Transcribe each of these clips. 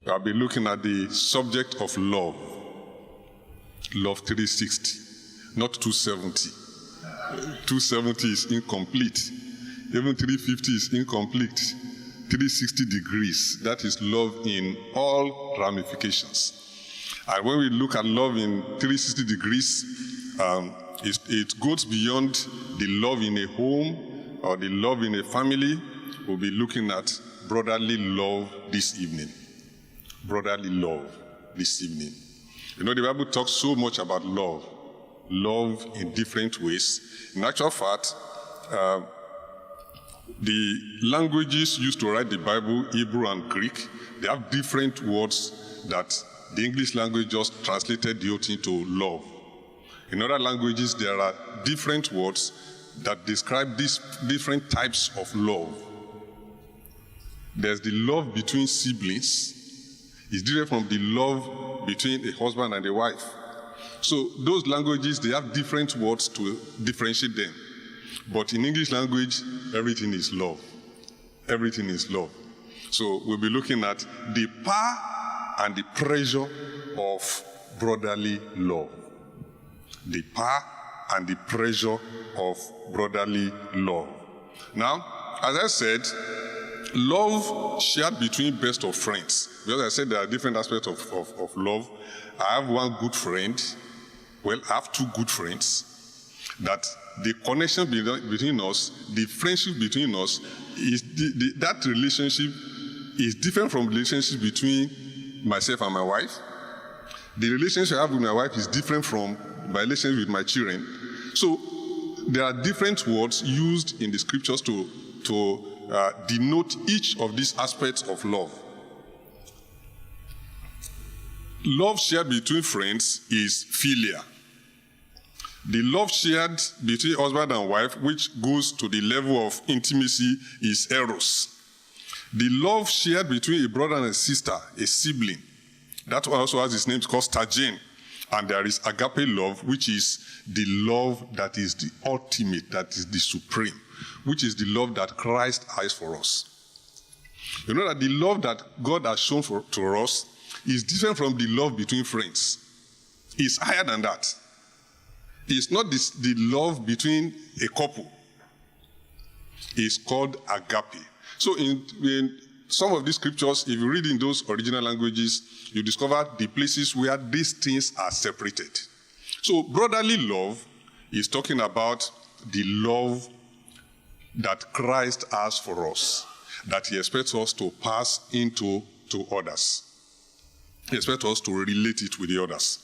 I'll be looking at the subject of love. Love 360, not 270. 270 is incomplete. Even 350 is incomplete. 360 degrees, that is love in all ramifications. And when we look at love in 360 degrees, it goes beyond the love in a home or the love in a family. We'll be looking at brotherly love this evening. Brotherly love this evening. You know, the Bible talks so much about love. Love in different ways. In actual fact, the languages used to write the Bible, Hebrew and Greek, they have different words that the English language just translated the whole thing to love. In other languages, there are different words that describe these different types of love. There's the love between siblings. It's different from the love between a husband and a wife. So those languages, they have different words to differentiate them. But in English language, everything is love. Everything is love. So we'll be looking at the power and the pressure of brotherly love. The power and the pressure of brotherly love. Now, as I said, love shared between best of friends. Because I said there are different aspects of love. I have one good friend. Well, I have two good friends. That the connection between us, the friendship between us, that relationship is different from the relationship between myself and my wife. The relationship I have with my wife is different from my relationship with my children. So there are different words used in the scriptures to denote each of these aspects of love. Love shared between friends is philia. The love shared between husband and wife, which goes to the level of intimacy, is eros. The love shared between a brother and a sister, a sibling, that also has its name called storge. And there is agape love, which is the love that is the ultimate, that is the supreme, which is the love that Christ has for us. You know that the love that God has shown to us is different from the love between friends. It's higher than that. It's not the love between a couple. It's called agape. So in some of these scriptures, if you read in those original languages, you discover the places where these things are separated. So brotherly love is talking about the love that Christ has for us, that he expects us to pass into others. He expects us to relate it with the others.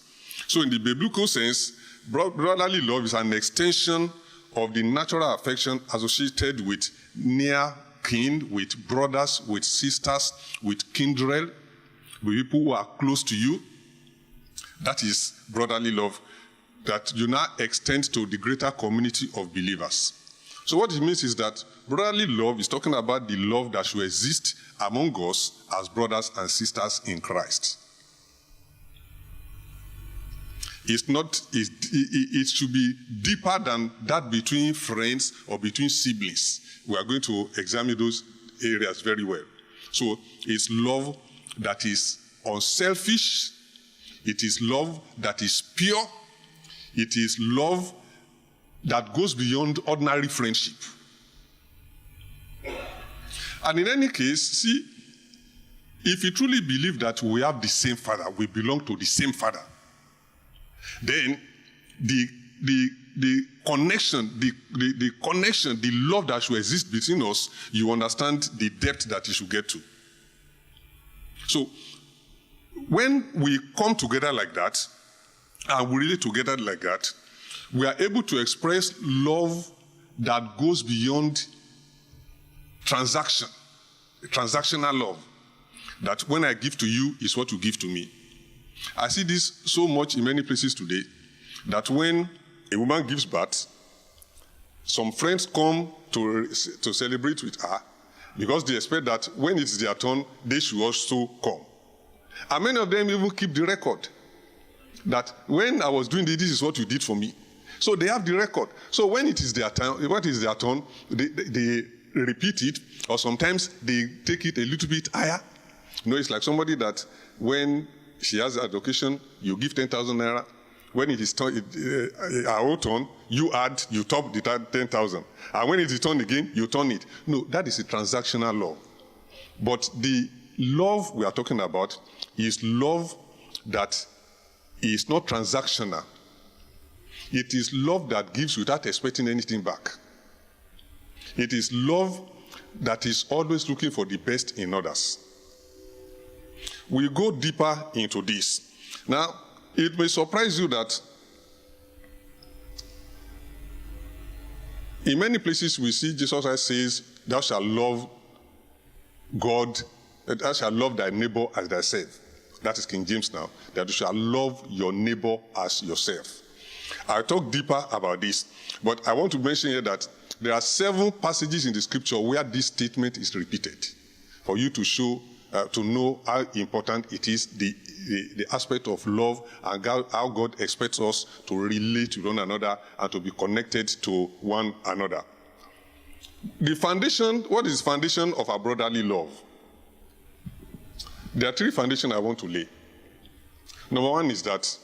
So in the biblical sense, brotherly love is an extension of the natural affection associated with near kin, with brothers, with sisters, with kindred, with people who are close to you. That is brotherly love that you now extend to the greater community of believers. So what it means is that brotherly love is talking about the love that should exist among us as brothers and sisters in Christ. It should be deeper than that between friends or between siblings. We are going to examine those areas very well. So it's love that is unselfish. It is love that is pure. It is love that goes beyond ordinary friendship. And in any case, see, if you truly believe that we have the same Father, we belong to the same Father, then the connection, the love that should exist between us, you understand the depth that it should get to. So when we come together like that, and we relate together like that, we are able to express love that goes beyond transactional love. That when I give to you is what you give to me. I see this so much in many places today, that when a woman gives birth, some friends come to celebrate with her because they expect that when it's their turn, they should also come. And many of them even keep the record that when I was doing this is what you did for me. So they have the record. So when it is their turn, they repeat it, or sometimes they take it a little bit higher. No, it's like somebody that when she has an occasion, you give 10,000 naira. When it is our own turn, you top the 10,000. And when it is turn again, you turn it. No, that is a transactional love. But the love we are talking about is love that is not transactional. It is love that gives without expecting anything back. It is love that is always looking for the best in others. We'll go deeper into this. Now, it may surprise you that in many places we see Jesus Christ says, thou shalt love God, thou shalt love thy neighbor as thyself. That is King James now, that you shall love your neighbor as yourself. I'll talk deeper about this, but I want to mention here that there are 7 passages in the scripture where this statement is repeated for you to show, to know how important it is, the aspect of love and how God expects us to relate to one another and to be connected to one another. The foundation, what is the foundation of our brotherly love? There are 3 foundations I want to lay. Number 1 is that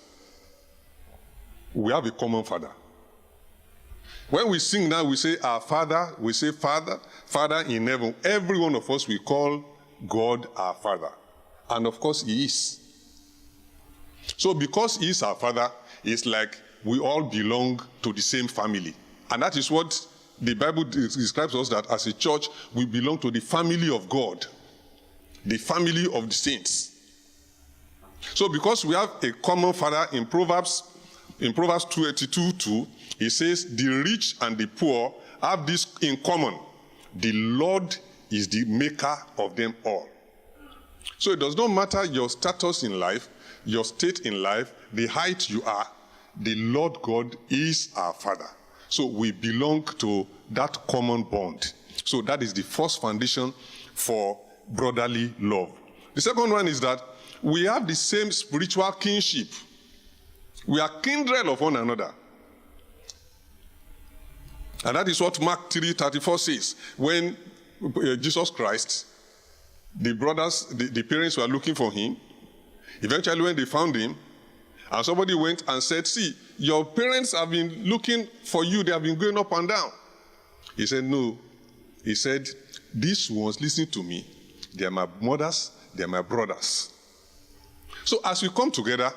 we have a common Father. When we sing now, we say our Father, we say Father, Father in heaven. Every one of us, we call God our Father. And of course, He is. So because He is our Father, it's like we all belong to the same family. And that is what the Bible describes us, that as a church, we belong to the family of God, the family of the saints. So because we have a common Father, in Proverbs 2:82, it says, the rich and the poor have this in common. The Lord is the maker of them all. So it does not matter your status in life, your state in life, the height you are, the Lord God is our Father. So we belong to that common bond. So that is the first foundation for brotherly love. The second one is that we have the same spiritual kinship. We are kindred of one another. And that is what Mark 3:34 says. When Jesus Christ, the brothers, the parents were looking for him, eventually when they found him, and somebody went and said, see, your parents have been looking for you, they have been going up and down. He said, no. He said, these ones listen to me. They are my mothers, they are my brothers. So as we come together,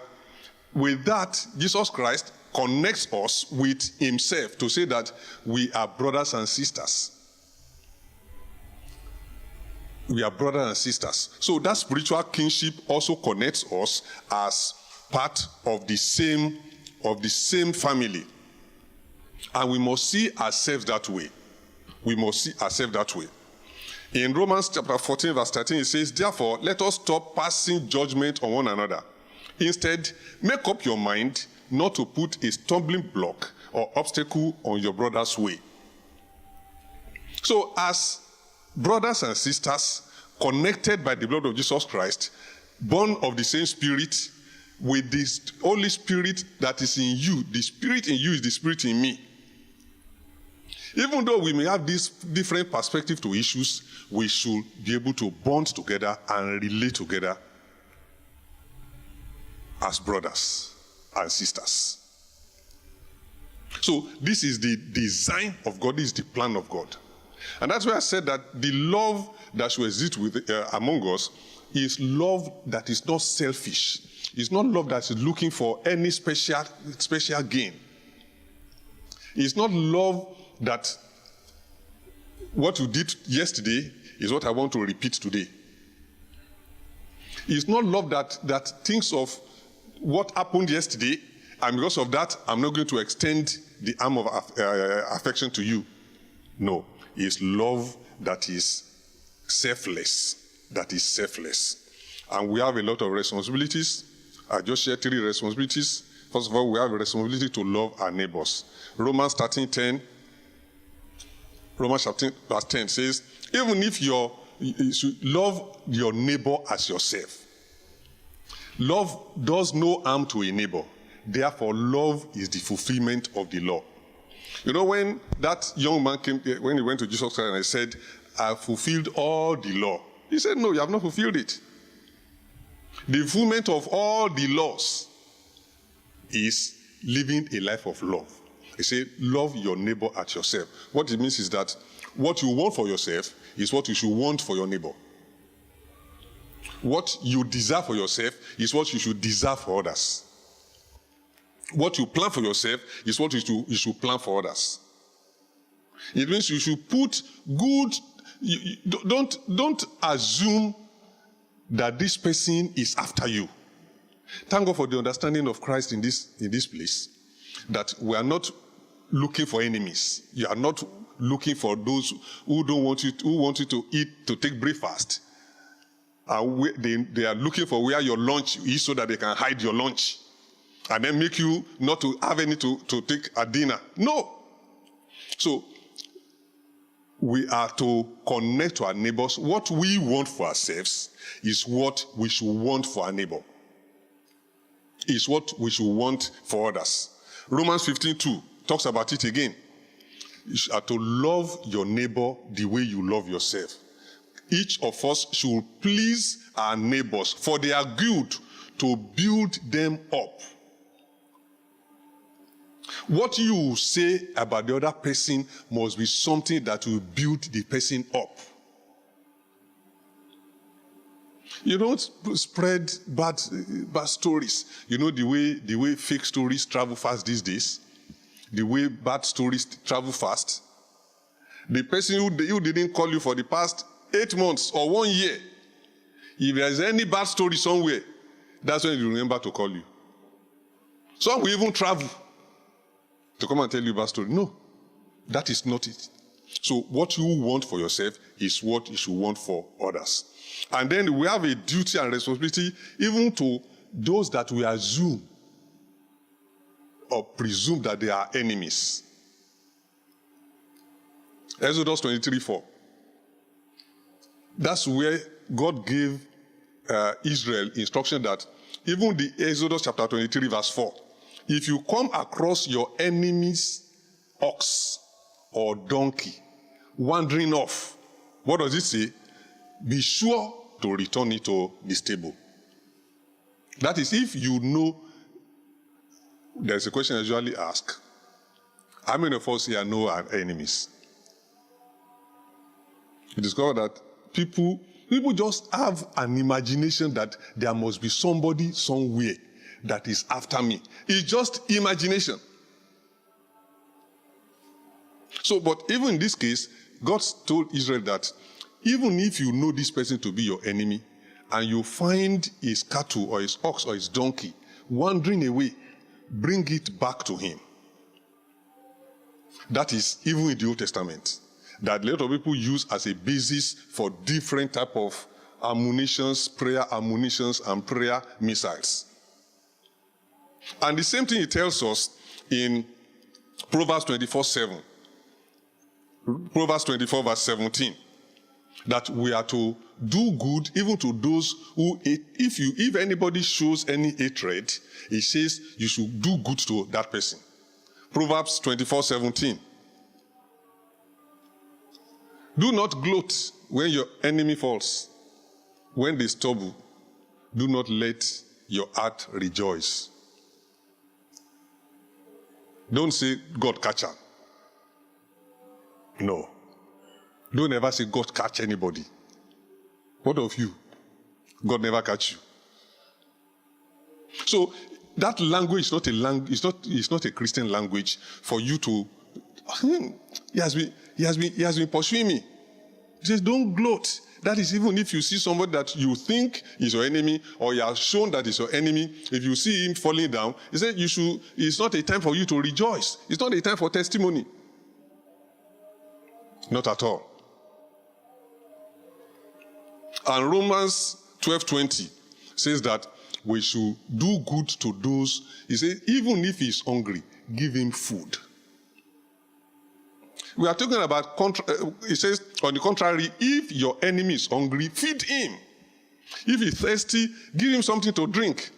with that, Jesus Christ connects us with himself to say that we are brothers and sisters. We are brothers and sisters. So that spiritual kinship also connects us as part of the same family. And we must see ourselves that way. We must see ourselves that way. In Romans chapter 14, verse 13, it says, therefore, let us stop passing judgment on one another. Instead, make up your mind not to put a stumbling block or obstacle on your brother's way. So as brothers and sisters, connected by the blood of Jesus Christ, born of the same Spirit, with this Holy Spirit that is in you, the Spirit in you is the Spirit in me. Even though we may have this different perspective to issues, we should be able to bond together and relate together as brothers and sisters. So this is the design of God, this is the plan of God. And that's why I said that the love that should exist among us is love that is not selfish. It's not love that is looking for any special gain. It's not love that what you did yesterday is what I want to repeat today. It's not love that thinks of what happened yesterday, and because of that, I'm not going to extend the arm of affection to you. No, it's love that is selfless. That is selfless. And we have a lot of responsibilities. I just shared 3 responsibilities. First of all, we have a responsibility to love our neighbors. Romans chapter 10 verse 10 says, even if you should love your neighbor as yourself. Love does no harm to a neighbor. Therefore, love is the fulfillment of the law. You know, when that young man came, when he went to Jesus Christ and he said, I fulfilled all the law. He said, no, you have not fulfilled it. The fulfillment of all the laws is living a life of love. He said, love your neighbor as yourself. What it means is that what you want for yourself is what you should want for your neighbor. What you desire for yourself is what you should desire for others. What you plan for yourself is what you should plan for others. It means you should put good, don't assume that this person is after you. Thank God for the understanding of Christ in this place, that we are not looking for enemies. You are not looking for those who want you to eat, to take breakfast. They are looking for where your lunch is so that they can hide your lunch and then make you not to have any to take a dinner. No. So we are to connect to our neighbors. What we want for ourselves is what we should want for our neighbor. Is what we should want for others. Romans 15:2 talks about it again. You are to love your neighbor the way you love yourself. Each of us should please our neighbors for their good, to build them up. What you say about the other person must be something that will build the person up. You don't spread bad stories. You know the way fake stories travel fast these days? The way bad stories travel fast? The person who didn't call you for the past 8 months or 1 year, if there's any bad story somewhere, that's when you remember to call you. Some will even travel to come and tell you a bad story. No, that is not it. So what you want for yourself is what you should want for others. And then we have a duty and responsibility even to those that we assume or presume that they are enemies. Exodus 23:4. That's where God gave Israel instruction that even the Exodus chapter 23 verse 4, if you come across your enemy's ox or donkey wandering off, what does it say? Be sure to return it to the stable. That is, if you know, there's a question I usually ask. How many of us here know our enemies? You discover that people just have an imagination that there must be somebody somewhere that is after me. It's just imagination. So, but even in this case, God told Israel that even if you know this person to be your enemy and you find his cattle or his ox or his donkey wandering away, bring it back to him. That is even in the Old Testament, that a lot of people use as a basis for different type of ammunitions, prayer ammunitions, and prayer missiles. And the same thing it tells us in Proverbs 24:7. Proverbs 24 verse 17. That we are to do good even to those who hate. If anybody shows any hatred, it says you should do good to that person. Proverbs 24:17. Do not gloat when your enemy falls. When they stumble, do not let your heart rejoice. Don't say, God catch her. No. Don't ever say, God catch anybody. What of you? God never catch you. So that language is not a language. It's not a Christian language for you to. He has been pursuing me. He says, don't gloat. That is, even if you see somebody that you think is your enemy, or you are shown that is your enemy, if you see him falling down, he said it's not a time for you to rejoice. It's not a time for testimony. Not at all. And Romans 12:20 says that we should do good to those. He says, even if he's hungry, give him food. We are talking about, it says, on the contrary, if your enemy is hungry, feed him. If he's thirsty, give him something to drink.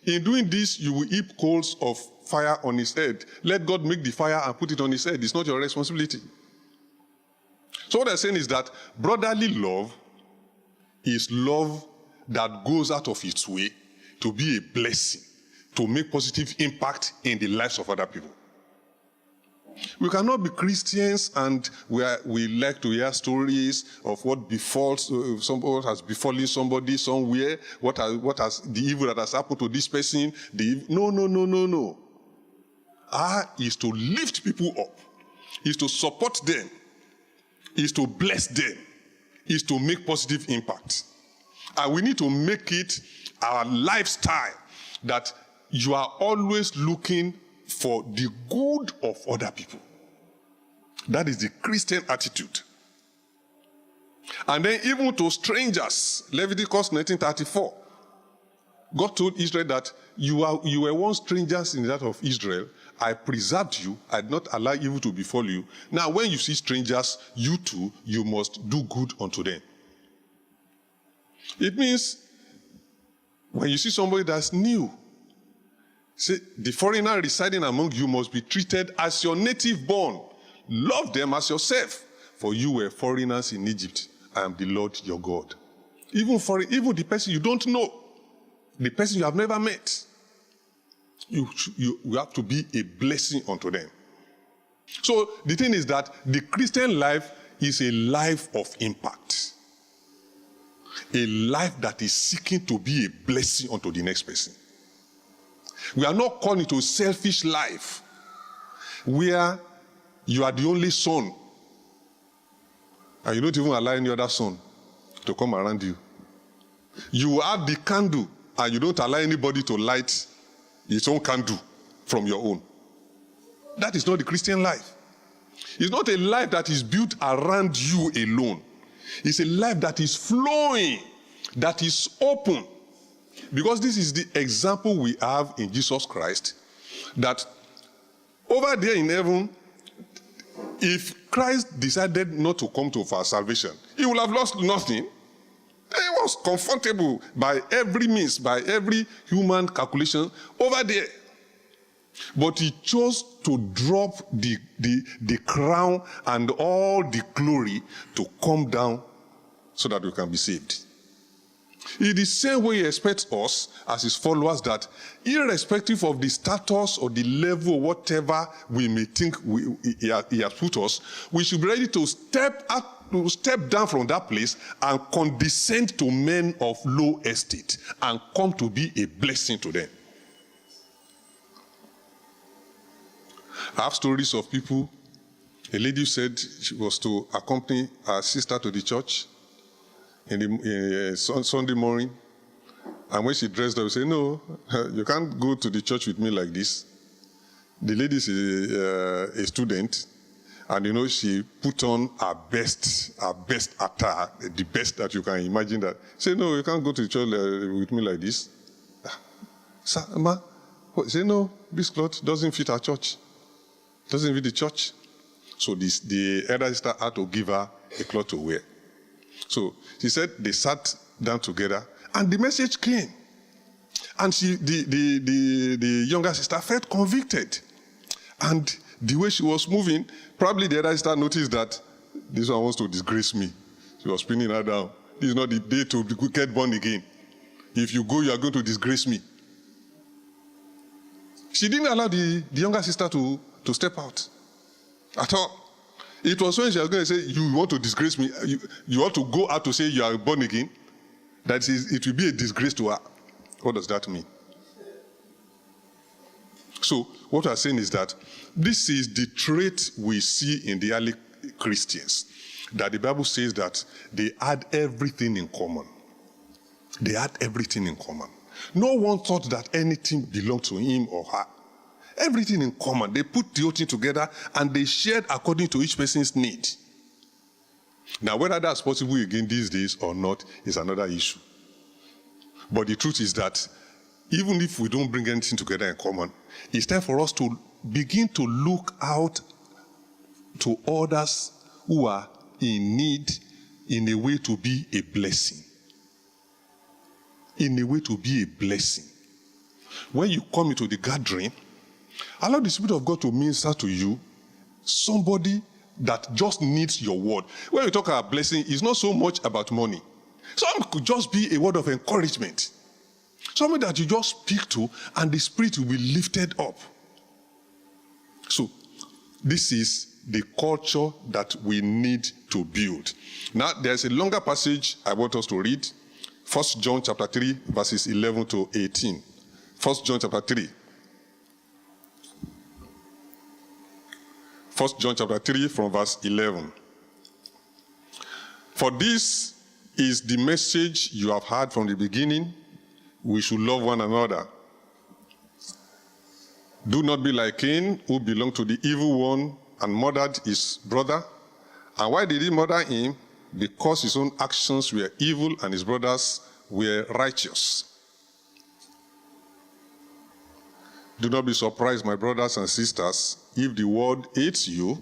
In doing this, you will heap coals of fire on his head. Let God make the fire and put it on his head. It's not your responsibility. So what I'm saying is that brotherly love is love that goes out of its way to be a blessing, to make positive impact in the lives of other people. We cannot be Christians and we like to hear stories of what befalls, what has befallen somebody somewhere, what has the evil that has happened to this person. No. Is to lift people up, is to support them, is to bless them, is to make positive impact. And we need to make it our lifestyle that you are always looking for the good of other people. That is the Christian attitude. And then even to strangers, Leviticus 19:34, God told Israel that you were once strangers in that of Israel. I preserved you. I did not allow evil to befall you. Now when you see strangers, you too, you must do good unto them. It means when you see somebody that's new, say, the foreigner residing among you must be treated as your native born. Love them as yourself, for you were foreigners in Egypt. I am the Lord your God. Even the person you don't know, the person you have never met, you have to be a blessing unto them. So the thing is that the Christian life is a life of impact. A life that is seeking to be a blessing unto the next person. We are not called into a selfish life where you are the only son and you don't even allow any other son to come around you. You have the candle and you don't allow anybody to light his own candle from your own. That is not the Christian life. It's not a life that is built around you alone. It's a life that is flowing, that is open. Because this is the example we have in Jesus Christ, that over there in heaven, if Christ decided not to come for our salvation, he would have lost nothing. He was comfortable by every means, by every human calculation over there. But he chose to drop the crown and all the glory to come down so that we can be saved. In the same way he expects us as his followers that irrespective of the status or the level or whatever we may think he has put us, we should be ready to step down from that place and condescend to men of low estate and come to be a blessing to them. I have stories of people. A lady said she was to accompany her sister to the church in the Sunday morning. And when she dressed up, she said, no, you can't go to the church with me like this. The lady is a student. And she put on her best attire, the best that you can imagine. That say, no, you can't go to the church with me like this. Sir, ma, say, no, this cloth doesn't fit our church. Doesn't fit the church. So the elder sister had to give her a cloth to wear. So she said they sat down together, and the message came. And the younger sister felt convicted. And the way she was moving, probably the other sister noticed that this one wants to disgrace me. She was pinning her down. This is not the day to get born again. If you go, you are going to disgrace me. She didn't allow the younger sister to step out at all. It was when she was going to say, you want to disgrace me, you want to go out to say you are born again, that it will be a disgrace to her. What does that mean? So what we are saying is that this is the trait we see in the early Christians, that the Bible says that they had everything in common. They had everything in common. No one thought that anything belonged to him or her. Everything in common. They put the whole thing together and they shared according to each person's need. Now, whether that's possible again these days or not is another issue. But the truth is that even if we don't bring anything together in common, it's time for us to begin to look out to others who are in need in a way to be a blessing. In a way to be a blessing. When you come into the gathering, allow the Spirit of God to minister to you, somebody that just needs your word. When we talk about blessing, it's not so much about money. Some could just be a word of encouragement. Something that you just speak to and the spirit will be lifted up. So, this is the culture that we need to build. Now, there's a longer passage I want us to read. 1 John chapter 3, verses 11 to 18. 1 John chapter 3. 1 John chapter 3 from verse 11. For this is the message you have heard from the beginning. We should love one another. Do not be like Cain, who belonged to the evil one and murdered his brother. And why did he murder him? Because his own actions were evil and his brothers were righteous. Do not be surprised, my brothers and sisters, if the world hates you.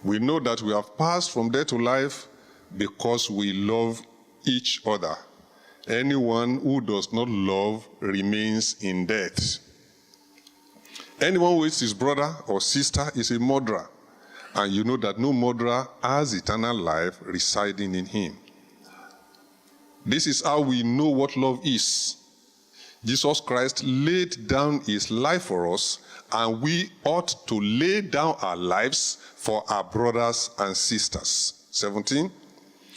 We know that we have passed from death to life because we love each other. Anyone who does not love remains in death. Anyone who hates his brother or sister is a murderer, and you know that no murderer has eternal life residing in him. This is how we know what love is. Jesus Christ laid down his life for us, and we ought to lay down our lives for our brothers and sisters. 17.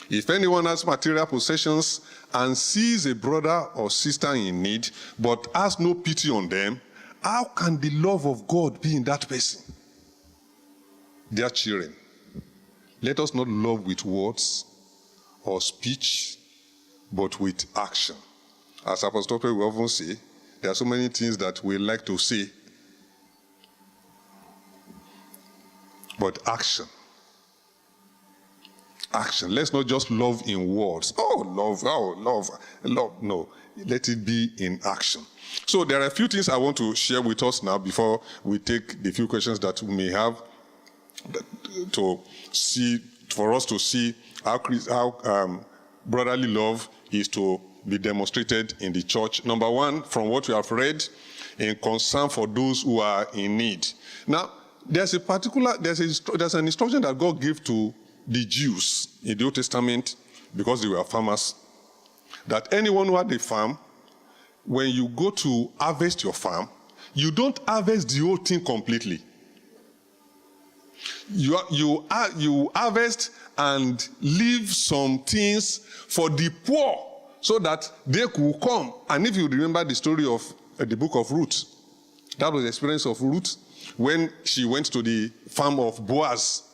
If anyone has material possessions and sees a brother or sister in need, but has no pity on them, how can the love of God be in that person? Dear children, let us not love with words or speech, but with action. As Apostle Paul will often say, there are so many things that we like to say, but action. Action. Let's not just love in words. Love. No, let it be in action. So there are a few things I want to share with us now before we take the few questions that we may have for us to see how brotherly love is to be demonstrated in the church. Number one, from what we have read, in concern for those who are in need. Now, there's an instruction that God gave to the Jews in the Old Testament, because they were farmers, that anyone who had a farm, when you go to harvest your farm, you don't harvest the whole thing completely. You harvest and leave some things for the poor so that they could come. And if you remember the story of the book of Ruth, that was the experience of Ruth when she went to the farm of Boaz.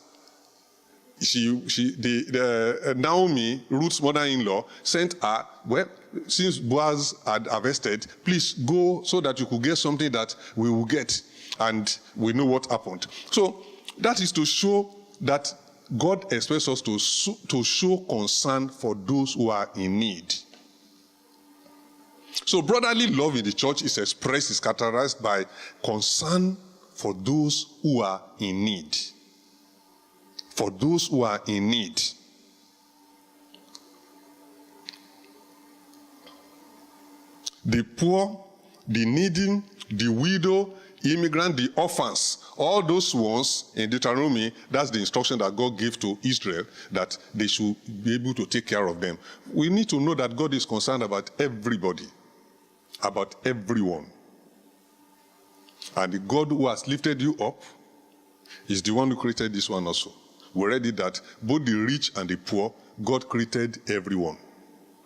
Naomi, Ruth's mother-in-law, sent her, well, since Boaz had harvested, please go so that you could get something that we will get. And we know what happened. So that is to show that God expects us to show concern for those who are in need. So brotherly love in the church is characterized by concern for those who are in need. For those who are in need. The poor, the needy, the widow, immigrant, the orphans, all those ones in Deuteronomy, that's the instruction that God gave to Israel, that they should be able to take care of them. We need to know that God is concerned about everybody, about everyone. And the God who has lifted you up is the one who created this one also. We read it that both the rich and the poor, God created everyone.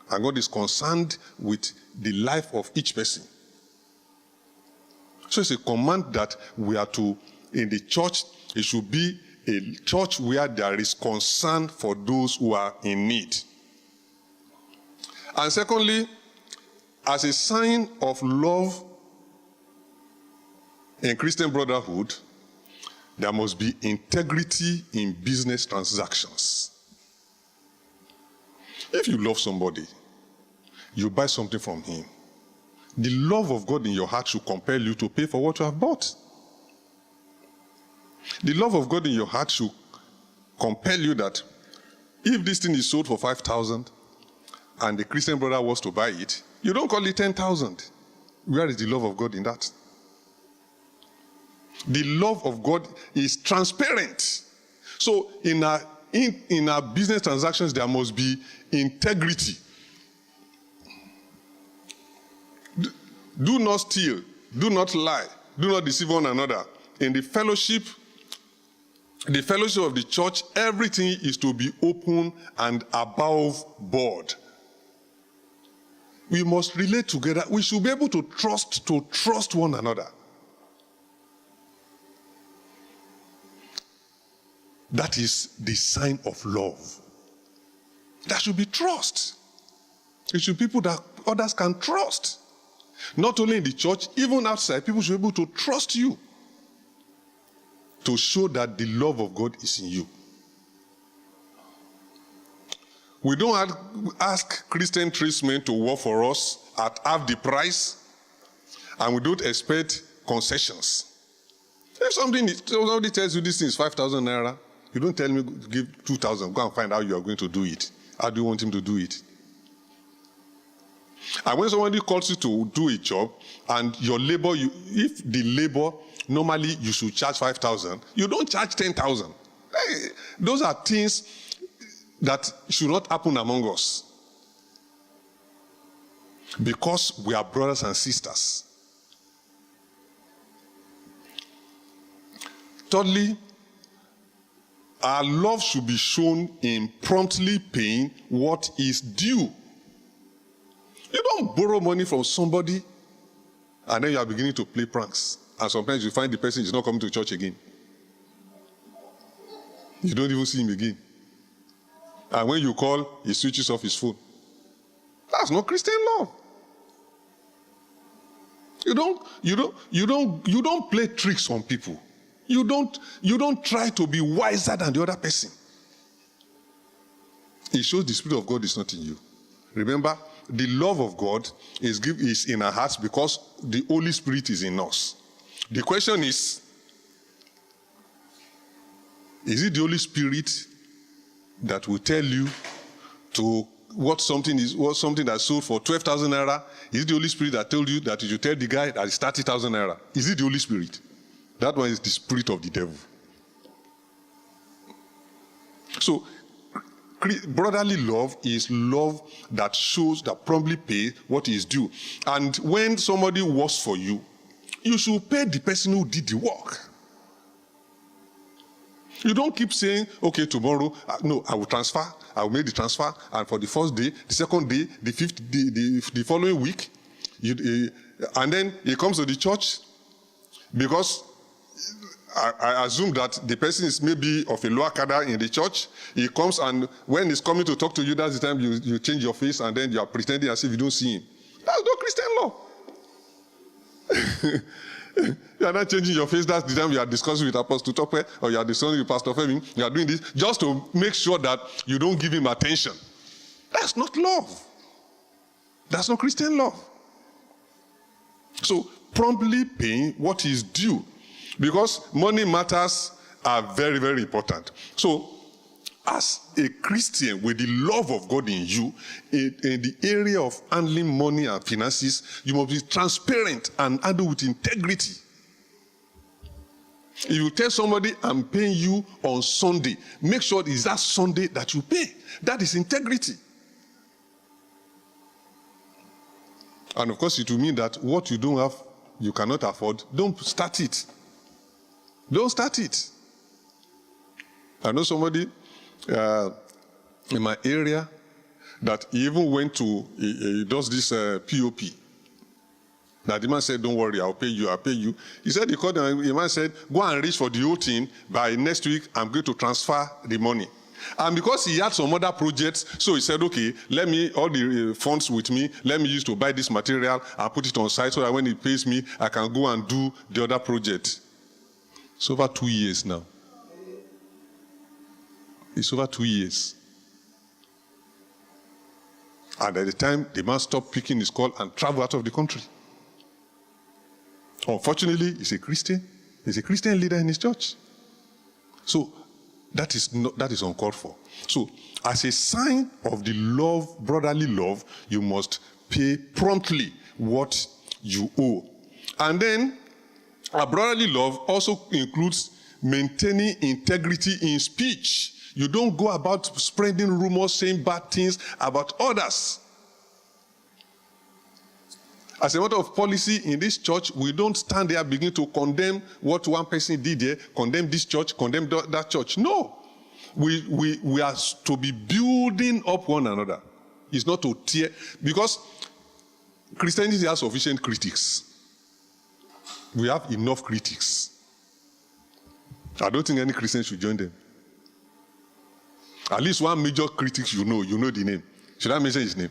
And God is concerned with the life of each person. So it's a command that we are to, in the church, it should be a church where there is concern for those who are in need. And secondly, as a sign of love in Christian brotherhood, there must be integrity in business transactions. If you love somebody, you buy something from him, the love of God in your heart should compel you to pay for what you have bought. The love of God in your heart should compel you that if this thing is sold for 5,000 and the Christian brother was to buy it, you don't call it 10,000. Where is the love of God in that? The love of God is transparent. So in our business transactions, there must be integrity. Do not steal, do not lie, do not deceive one another. In the fellowship of the church, everything is to be open and above board. We must relate together. We should be able to trust one another. That is the sign of love. There should be trust. It should be people that others can trust. Not only in the church, even outside, people should be able to trust you to show that the love of God is in you. We don't ask Christian tradesmen to work for us at half the price, and we don't expect concessions. If somebody tells you this thing is 5,000 naira, you don't tell me to give 2,000. Go and find out how you are going to do it. How do you want him to do it? And when somebody calls you to do a job, and your labor, if the labor, normally you should charge 5,000, you don't charge 10,000. Hey, those are things that should not happen among us. Because we are brothers and sisters. Thirdly, our love should be shown in promptly paying what is due. You don't borrow money from somebody and then you are beginning to play pranks. And sometimes you find the person is not coming to church again. You don't even see him again. And when you call, he switches off his phone. That's not Christian love. You don't play tricks on people. You don't try to be wiser than the other person. It shows the Spirit of God is not in you. Remember, the love of God is in our hearts because the Holy Spirit is in us. The question is it the Holy Spirit that will tell you to what something that's sold for 12,000 naira? Is it the Holy Spirit that told you that you should tell the guy that it's 30,000 naira? Is it the Holy Spirit? That one is the spirit of the devil. So, brotherly love is love that shows, that promptly pays what is due. And when somebody works for you, you should pay the person who did the work. You don't keep saying, okay, tomorrow, no, I will transfer, I will make the transfer, and for the first day, the second day, the fifth day, the following week, and then he comes to the church, because I assume that the person is maybe of a lower cadre in the church. He comes, and when he's coming to talk to you, that's the time you change your face, and then you are pretending as if you don't see him. That's not Christian law. You are not changing your face. That's the time you are discussing with Apostle Tope, or you are discussing with Pastor Femi. You are doing this just to make sure that you don't give him attention. That's not love. That's not Christian love. So, promptly paying what is due. Because money matters are very, very important. So, as a Christian with the love of God in you, in the area of handling money and finances, you must be transparent and handle with integrity. If you tell somebody, I'm paying you on Sunday, make sure it's that Sunday that you pay. That is integrity. And of course, it will mean that what you don't have, you cannot afford, don't start it. Don't start it. I know somebody in my area that he even went to, he does this POP. Now the man said, don't worry, I'll pay you. He said, he called him, the man said, go and reach for the whole thing. By next week, I'm going to transfer the money. And because he had some other projects, so he said, okay, let me, all the funds with me, let me use to buy this material and put it on site so that when he pays me, I can go and do the other project. It's over 2 years now. It's over 2 years. And at the time, the man stopped picking his call and traveled out of the country. Unfortunately, he's a Christian. He's a Christian leader in his church. So that is uncalled for. So as a sign of the love, brotherly love, you must pay promptly what you owe. And then our brotherly love also includes maintaining integrity in speech. You don't go about spreading rumors, saying bad things about others. As a matter of policy in this church, we don't stand there begin to condemn what one person did here, condemn this church, condemn that church. No. We are to be building up one another. It's not to tear, because Christianity has sufficient critics. We have enough critics. I don't think any Christian should join them. At least one major critic you know the name. Should I mention his name?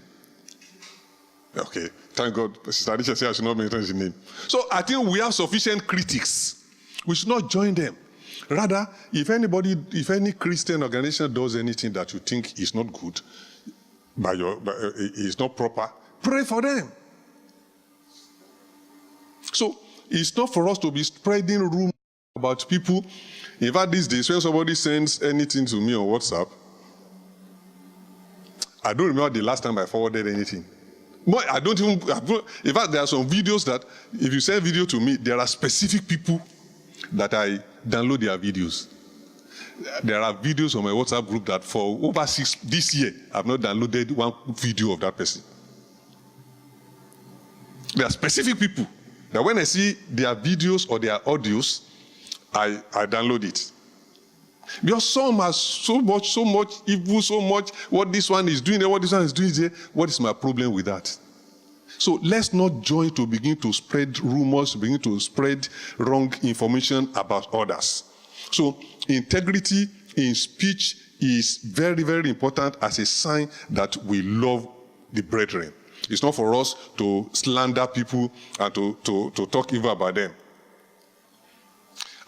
Okay, thank God. Sister Alicia said I should not mention his name. So I think we have sufficient critics. We should not join them. Rather, if any Christian organization does anything that you think is not good, is not proper, pray for them. So it's not for us to be spreading rumors about people. In fact, these days, when somebody sends anything to me on WhatsApp, I don't remember the last time I forwarded anything. But I don't even, in fact, there are some videos that, if you send video to me, there are specific people that I download their videos. There are videos on my WhatsApp group that for over this year, I've not downloaded one video of that person. There are specific people that when I see their videos or their audios, I download it. Because some are so much evil, so much what this one is doing, what this one is doing here. What is my problem with that? So let's not join to begin to spread rumors, begin to spread wrong information about others. So integrity in speech is very, very important as a sign that we love the brethren. It's not for us to slander people and to talk evil about them.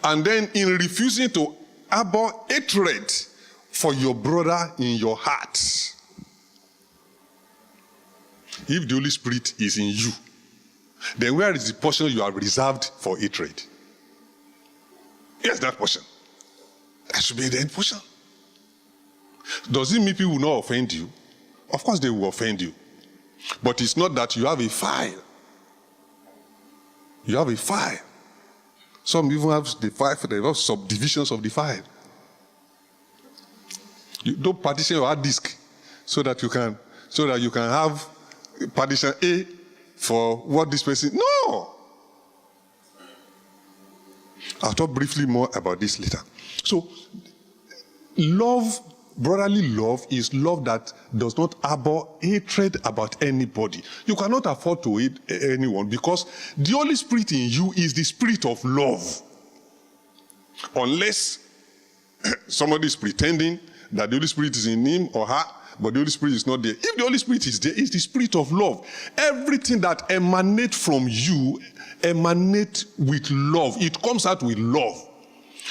And then in refusing to harbor hatred for your brother in your heart. If the Holy Spirit is in you, then where is the portion you have reserved for hatred? Yes, that portion. That should be the end portion. Does it mean people will not offend you? Of course they will offend you. But it's not that you have a file. You have a file. Some even have the file, they have subdivisions of the file. You don't partition your hard disk so that you can have partition A for what this person. No! I'll talk briefly more about this later. So, love, brotherly love, is love that does not harbor hatred about anybody. You cannot afford to hate anyone because the Holy Spirit in you is the spirit of love. Unless somebody is pretending that the Holy Spirit is in him or her, but the Holy Spirit is not there. If the Holy Spirit is there, it's the spirit of love. Everything that emanates from you emanates with love. It comes out with love.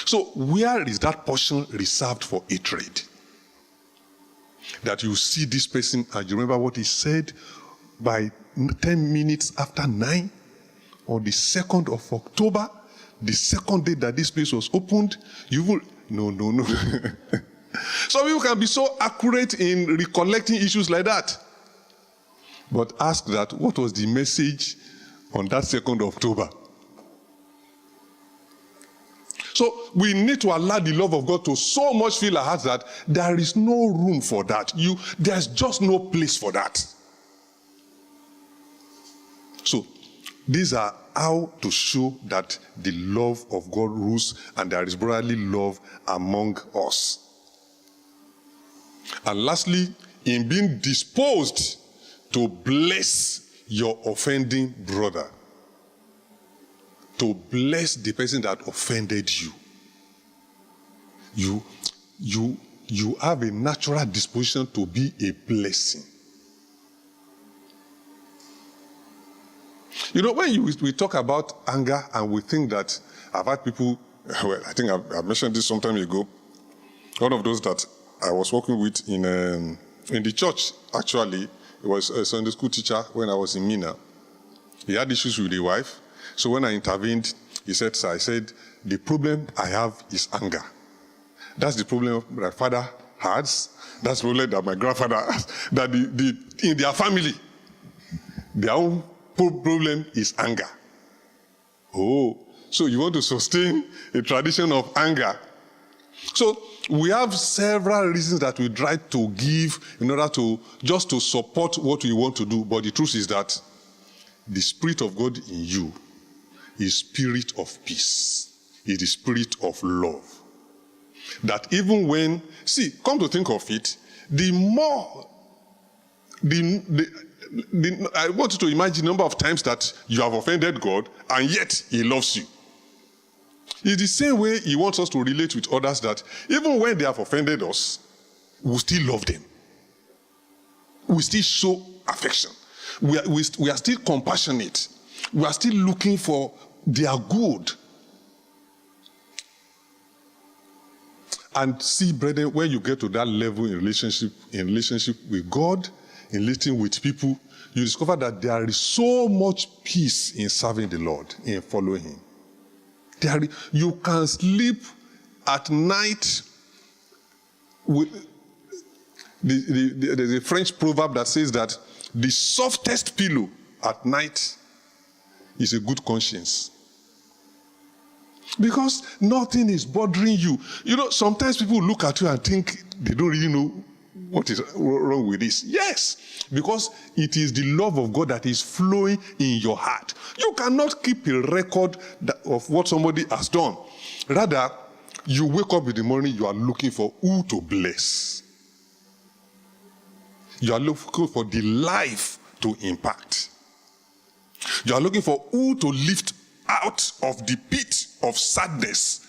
So where is that portion reserved for hatred? That you see this person and you remember what he said by 10 minutes after 9 on the 2nd of October, the second day that this place was opened, you will, no. Some people can be so accurate in recollecting issues like that. But ask that, what was the message on that 2nd of October? So we need to allow the love of God to so much fill our hearts that there is no room for that. There's just no place for that. So these are how to show that the love of God rules and there is brotherly love among us. And lastly, in being disposed to bless your offending brother. To bless the person that offended you. You have a natural disposition to be a blessing. You know, when we talk about anger and we think that, I've had people, well, I think I mentioned this some time ago, one of those that I was working with in the church, actually, it was a Sunday school teacher when I was in Mina. He had issues with his wife. So when I intervened, he said, sir, I said, the problem I have is anger. That's the problem my father has. That's the problem that my grandfather has. That in their family, their own problem is anger. Oh, So you want to sustain a tradition of anger. So we have several reasons that we try to give in order to just to support what we want to do. But the truth is that the Spirit of God in you is spirit of peace. It is spirit of love. That even when, come to think of it, I want you to imagine the number of times that you have offended God and yet He loves you. It's the same way He wants us to relate with others, that even when they have offended us, we still love them. We still show affection. We are still compassionate. We are still looking for their good. And see, brethren, when you get to that level in relationship with God, in relating with people, you discover that there is so much peace in serving the Lord, in following Him. You can sleep at night. There's a French proverb that says that the softest pillow at night is a good conscience. Because nothing is bothering you. You know, sometimes people look at you and think they don't really know what is wrong with this. Yes, because it is the love of God that is flowing in your heart. You cannot keep a record of what somebody has done. Rather, you wake up in the morning, you are looking for who to bless. You are looking for the life to impact. You are looking for who to lift out of the pit of sadness,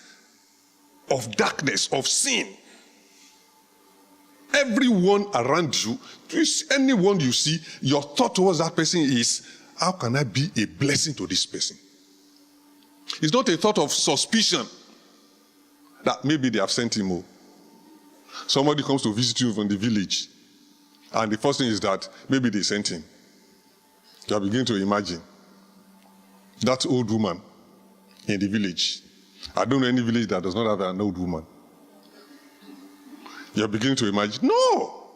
of darkness, of sin. Everyone around you, anyone you see, your thought towards that person is, how can I be a blessing to this person? It's not a thought of suspicion that maybe they have sent him. Somebody comes to visit you from the village, and the first thing is that maybe they sent him. You are beginning to imagine that old woman in the village. I don't know any village that does not have an old woman. You're beginning to imagine. No!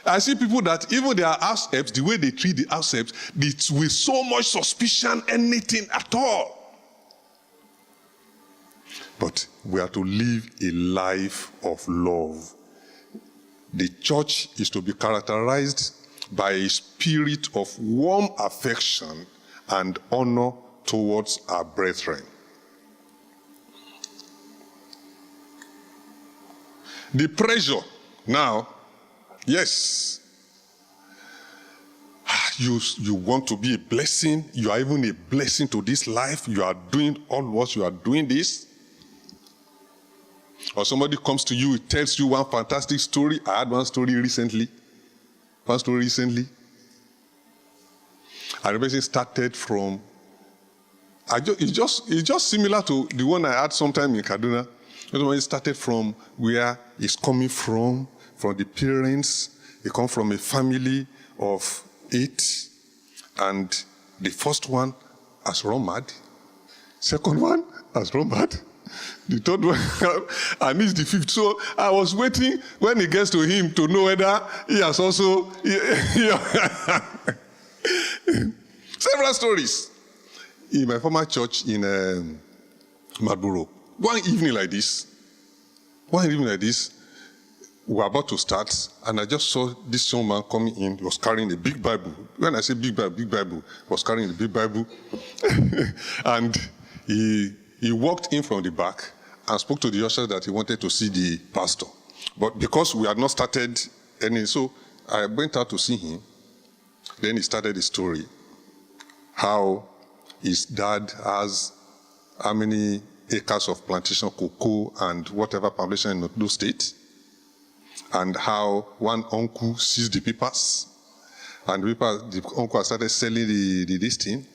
I see people that even their house helps, the way they treat the house helps, it's with so much suspicion, anything at all. But we are to live a life of love. The church is to be characterized by a spirit of warm affection and honor towards our brethren. The pressure now, yes, you want to be a blessing, you are even a blessing to this life, you are doing all what you are doing this. Or somebody comes to you, tells you one fantastic story. I had one story recently. And the person started from, it's just similar to the one I had sometime in Kaduna. It started from where he's coming from the parents. He comes from a family of 8. And the first one has run mad. Second one has run mad. The third one, and he's the 5th. So I was waiting when he gets to him to know whether he has also... Several stories. In my former church in Marlborough, one evening like this, we were about to start, and I just saw this young man coming in. He was carrying a big Bible. When I say big Bible, he was carrying a big Bible. And he walked in from the back and spoke to the usher that he wanted to see the pastor. But because we had not started any, so I went out to see him. Then he started the story. How his dad has how many acres of plantation cocoa and whatever plantation in Ondo State, and how one uncle seized the papers, and the uncle started selling this thing.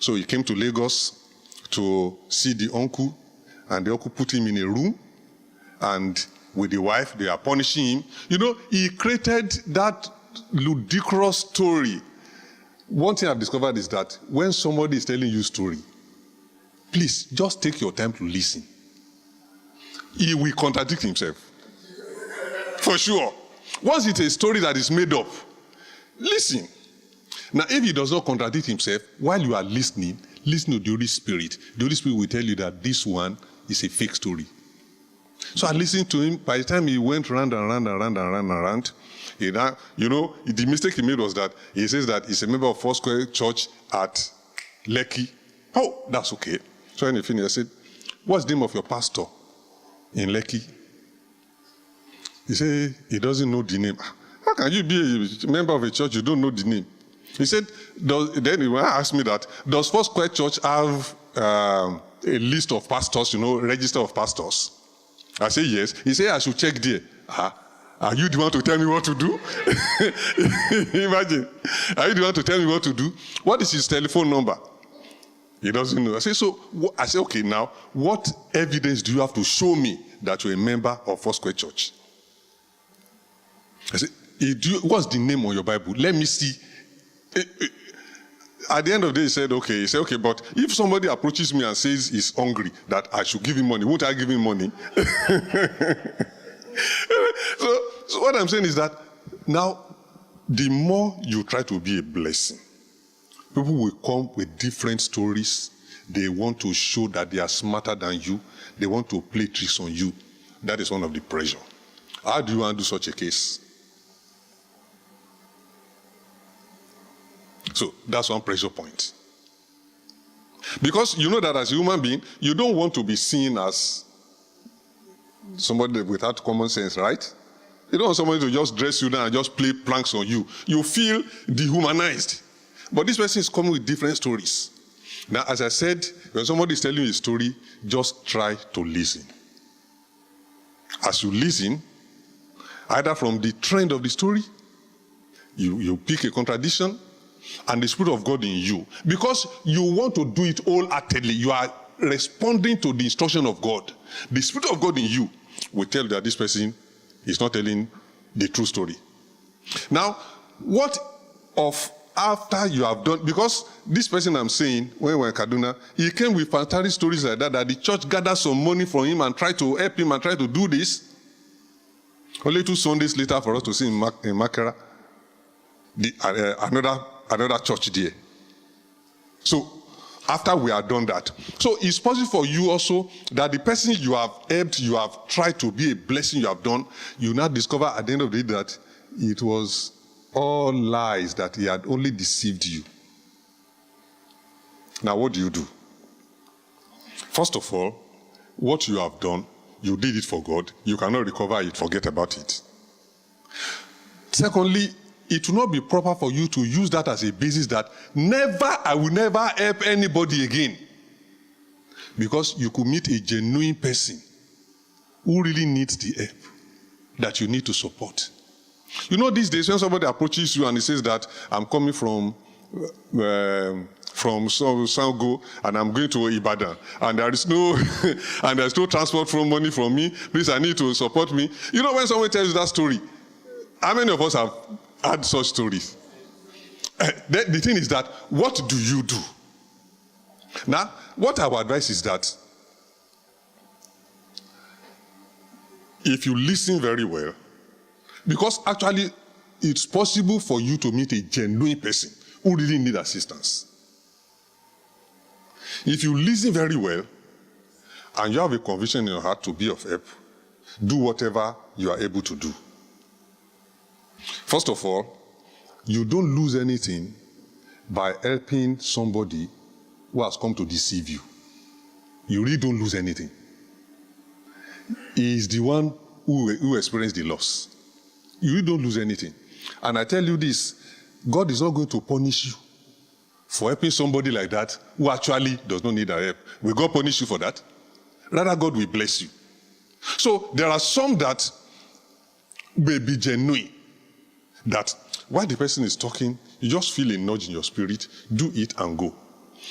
So he came to Lagos to see the uncle, and the uncle put him in a room, and with the wife, they are punishing him. You know, he created that ludicrous story. One thing I've discovered is that when somebody is telling you a story, please just take your time to listen. He will contradict himself. For sure. Once it's a story that is made up, listen. Now, if he does not contradict himself, while you are listening, listen to the Holy Spirit. The Holy Spirit will tell you that this one is a fake story. So I listened to him. By the time he went round and round and round and round and round, the mistake he made was that he says that he's a member of Foursquare Church at Lekki. Oh, that's okay. So when he finished, I said, what's the name of your pastor in Lekki? He said, he doesn't know the name. How can you be a member of a church, you don't know the name? He said, then he asked me that, does Foursquare Church have a list of pastors, register of pastors? I said, yes. He said, I should check there. Are you the one to tell me what to do? Imagine. Are you the one to tell me what to do? What is his telephone number? He doesn't know. I said, okay, now, what evidence do you have to show me that you're a member of Foursquare Church? I said, what's the name on your Bible? Let me see. At the end of the day, he said, okay, but if somebody approaches me and says he's hungry, that I should give him money, won't I give him money? So what I'm saying is that now, the more you try to be a blessing, people will come with different stories. They want to show that they are smarter than you. They want to play tricks on you. That is one of the pressure. How do you handle such a case? So that's one pressure point. Because you know that as a human being, you don't want to be seen as somebody without common sense, right? You don't want somebody to just dress you down and just play pranks on you. You feel dehumanized. But this person is coming with different stories. Now, as I said, when somebody is telling you a story, just try to listen. As you listen, either from the trend of the story, you pick a contradiction, and the Spirit of God in you. Because you want to do it wholeheartedly. You are responding to the instruction of God. The Spirit of God in you will tell you that this person is not telling the true story. Now, what of after you have done, because this person I'm saying, when we were in Kaduna, he came with fantastic stories like that the church gathered some money from him and tried to help him and tried to do this. Only 2 Sundays later for us to see in Makera, another church there. So, after we have done that. So, it's possible for you also that the person you have helped, you have tried to be a blessing you have done, you now discover at the end of the day that it was all lies, that he had only deceived you. Now, what do you do? First of all, what you have done, you did it for God. You cannot recover it, forget about it. Secondly, it will not be proper for you to use that as a basis that I will never help anybody again. Because you could meet a genuine person who really needs the help that you need to support. You know, these days when somebody approaches you and he says that I'm coming from Sango and I'm going to Ibadan and there's no transport from money from me, please, I need to support me. You know, when someone tells you that story, how many of us have had such stories? The thing is that, what do you do? Now, what our advice is that if you listen very well, because actually it's possible for you to meet a genuine person who really needs assistance. If you listen very well and you have a conviction in your heart to be of help, do whatever you are able to do. First of all, you don't lose anything by helping somebody who has come to deceive you. You really don't lose anything. He is the one who experienced the loss. You really don't lose anything. And I tell you this, God is not going to punish you for helping somebody like that who actually does not need our help. Will God punish you for that? Rather, God will bless you. So there are some that may be genuine, that while the person is talking, you just feel a nudge in your spirit, do it and go.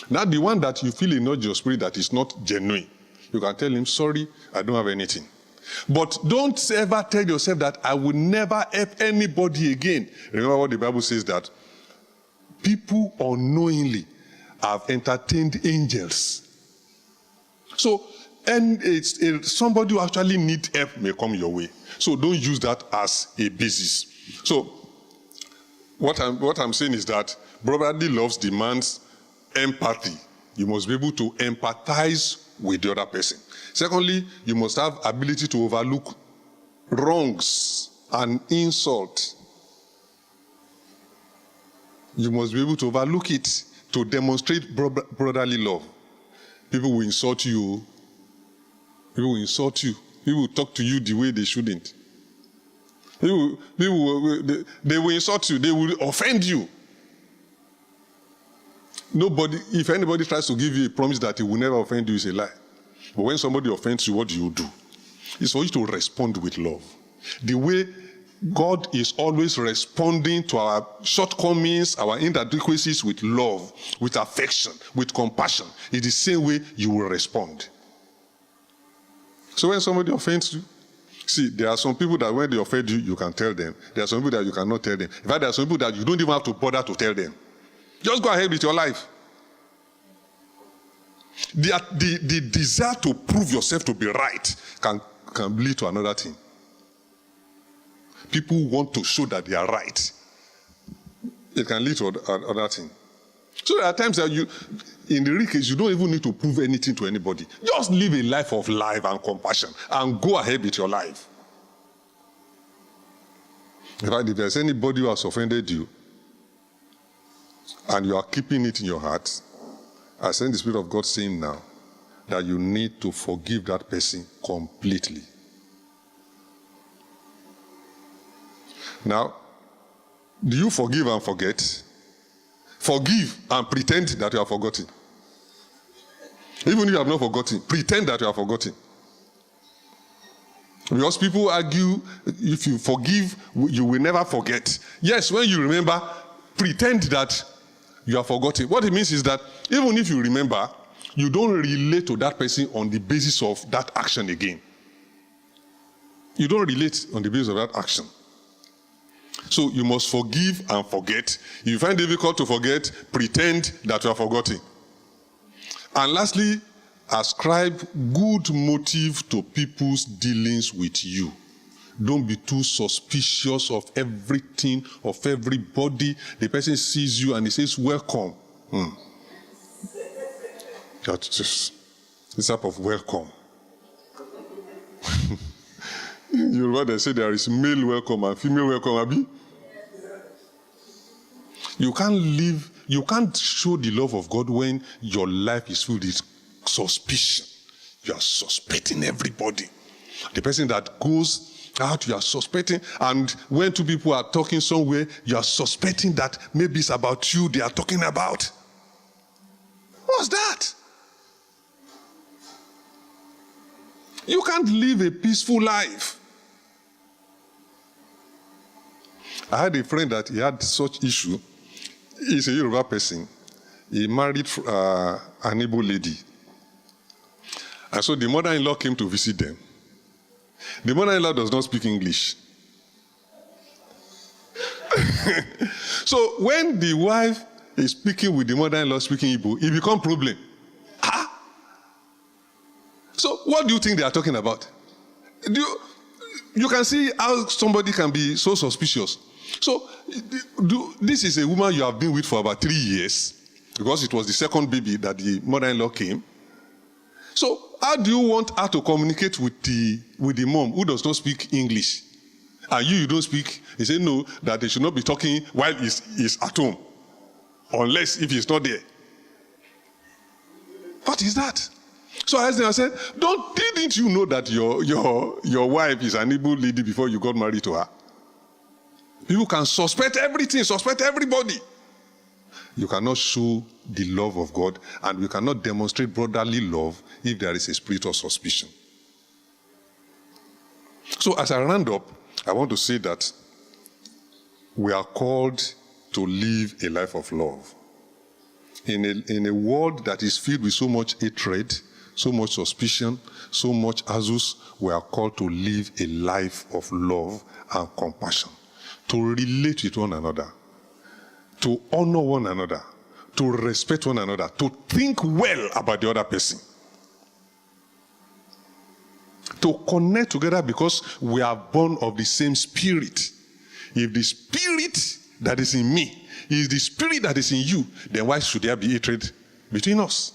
Now the one that you feel a nudge in your spirit that is not genuine, you can tell him, sorry, I don't have anything. But don't ever tell yourself that I will never help anybody again. Remember what the Bible says, that people unknowingly have entertained angels. So, somebody who actually needs help may come your way. So don't use that as a basis. So what I'm saying is that brotherly love demands empathy you must be able to empathize with the other person. Secondly, you must have ability to overlook wrongs and insult. You must be able to overlook it to demonstrate brotherly love. People will insult you. People will insult you. People will talk to you the way they shouldn't. They will insult you. They will offend you. If anybody tries to give you a promise that he will never offend you, it's a lie. But when somebody offends you, what do? It's for you to respond with love. The way God is always responding to our shortcomings, our inadequacies with love, with affection, with compassion. It's the same way you will respond. So when somebody offends you, see, there are some people that when they offend you, you can tell them. There are some people that you cannot tell them. In fact, there are some people that you don't even have to bother to tell them. Just go ahead with your life. The desire to prove yourself to be right can lead to another thing. People want to show that they are right. It can lead to another thing. So there are times that in the real case, you don't even need to prove anything to anybody. Just live a life of love and compassion and go ahead with your life. In fact, if there's anybody who has offended you and you are keeping it in your heart, I sense the Spirit of God saying now that you need to forgive that person completely. Now, do you forgive and forget? Forgive and pretend that you have forgotten. Even if you have not forgotten, pretend that you have forgotten. Because people argue, if you forgive, you will never forget. Yes, when you remember, pretend that you have forgotten. What it means is that even if you remember, you don't relate to that person on the basis of that action again. You don't relate on the basis of that action. So you must forgive and forget. If you find it difficult to forget, pretend that you have forgotten. And lastly, ascribe good motive to people's dealings with you. Don't be too suspicious of everything, of everybody. The person sees you and he says, welcome. That's just this type of welcome. You know what they say, there is male welcome and female welcome, Abi? You can't show the love of God when your life is filled with suspicion. You are suspecting everybody. The person that goes out, you are suspecting, and when two people are talking somewhere, you are suspecting that maybe it's about you they are talking about. What's that? You can't live a peaceful life. I had a friend that he had such issue. He's a Yoruba person. He married an Igbo lady. And so the mother-in-law came to visit them. The mother-in-law does not speak English. So when the wife is speaking with the mother-in-law speaking Igbo, it becomes a problem. So what do you think they are talking about? You can see how somebody can be so suspicious. So this is a woman you have been with for about 3 years, because it was the second baby that the mother-in-law came. So how do you want her to communicate with the mom who does not speak English? And you don't speak? He said no, that they should not be talking while he's at home, unless if he's not there. What is that? So I asked him, I said, didn't you know that your wife is an Igbo lady before you got married to her? People can suspect everything, suspect everybody. You cannot show the love of God, and you cannot demonstrate brotherly love if there is a spirit of suspicion. So as I round up, I want to say that we are called to live a life of love. In a world that is filled with so much hatred, so much suspicion, so much azus, we are called to live a life of love and compassion, to relate with one another, to honor one another, to respect one another, to think well about the other person, to connect together because we are born of the same spirit. If the spirit that is in me is the spirit that is in you, then why should there be hatred between us?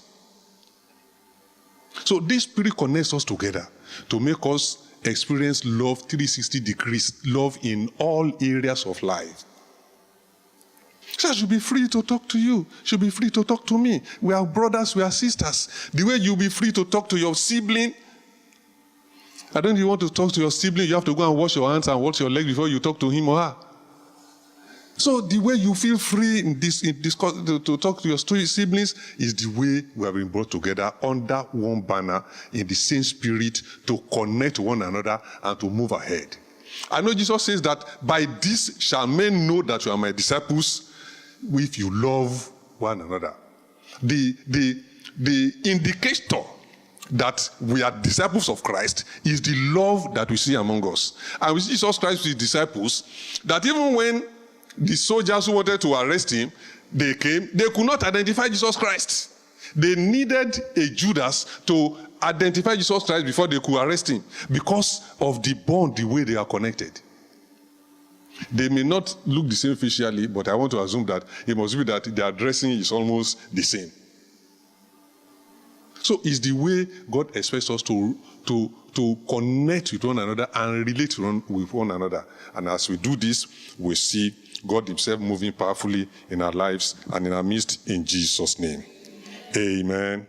So this Spirit connects us together to make us experience love 360 degrees, love in all areas of life. So I should be free to talk to you. Should be free to talk to me. We are brothers, we are sisters. The way you'll be free to talk to your sibling. I don't even want to talk to your sibling. You have to go and wash your hands and wash your legs before you talk to him or her. So the way you feel free in this to talk to your siblings is the way we have been brought together under one banner in the same spirit to connect one another and to move ahead. I know Jesus says that by this shall men know that you are my disciples if you love one another. The indicator that we are disciples of Christ is the love that we see among us. And we see Jesus Christ with his disciples, that even when the soldiers who wanted to arrest him, they came, they could not identify Jesus Christ. They needed a Judas to identify Jesus Christ before they could arrest him because of the bond, the way they are connected. They may not look the same facially, but I want to assume that it must be that their dressing is almost the same. So it's the way God expects us to connect with one another and relate with one another. And as we do this, we see God himself moving powerfully in our lives and in our midst in Jesus' name. Amen.